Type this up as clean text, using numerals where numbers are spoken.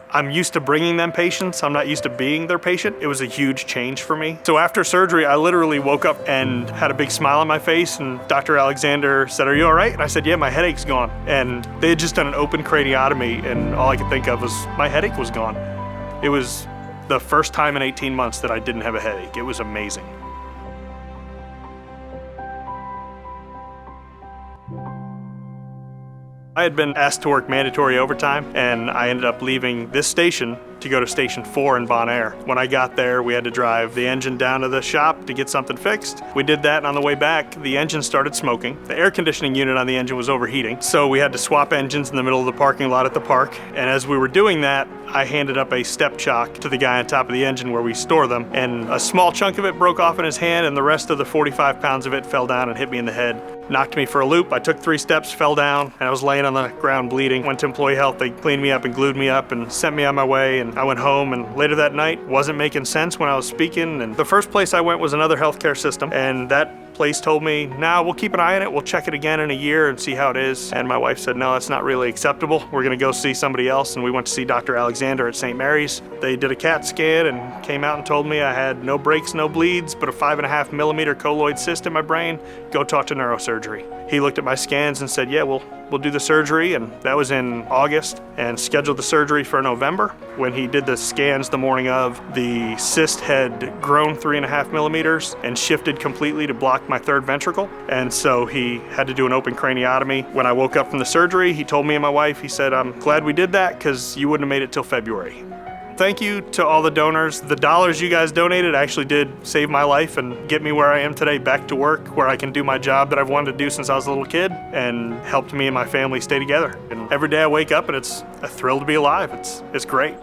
I'm used to bringing them patients. I'm not used to being their patient. It was a huge change for me. So after surgery, I literally woke up and had a big smile on my face, and Dr. Alexander said, "Are you all right?" And I said, "Yeah, my headache's gone." And they had just done an open craniotomy, and all I could think of was my headache was gone. It was the first time in 18 months that I didn't have a headache. It was amazing. I had been asked to work mandatory overtime, and I ended up leaving this station to go to Station 4 in Bonaire. When I got there, we had to drive the engine down to the shop to get something fixed. We did that, and on the way back, the engine started smoking. The air conditioning unit on the engine was overheating, so we had to swap engines in the middle of the parking lot at the park. And as we were doing that, I handed up a step chock to the guy on top of the engine where we store them, and a small chunk of it broke off in his hand, and the rest of the 45 pounds of it fell down and hit me in the head. Knocked me for a loop. I took 3 steps, fell down, and I was laying on the ground bleeding. Went to employee health. They cleaned me up and glued me up and sent me on my way, and I went home, and later that night wasn't making sense when I was speaking, and the first place I went was another healthcare system, and that place told me, "Nah, we'll keep an eye on it. We'll check it again in a year and see how it is." And my wife said, "No, that's not really acceptable. We're gonna go see somebody else." And we went to see Dr. Alexander at St. Mary's. They did a CAT scan and came out and told me I had no breaks, no bleeds, but a 5.5 millimeter colloid cyst in my brain. Go talk to neurosurgery. He looked at my scans and said, "Yeah, we'll do the surgery." And that was in August, and scheduled the surgery for November. When he did the scans the morning of, the cyst had grown 3.5 millimeters and shifted completely to block my third ventricle. And so he had to do an open craniotomy. When I woke up from the surgery, he told me and my wife, he said, "I'm glad we did that because you wouldn't have made it till February." Thank you to all the donors. The dollars you guys donated actually did save my life and get me where I am today, back to work, where I can do my job that I've wanted to do since I was a little kid, and helped me and my family stay together. And every day I wake up and it's a thrill to be alive. It's great.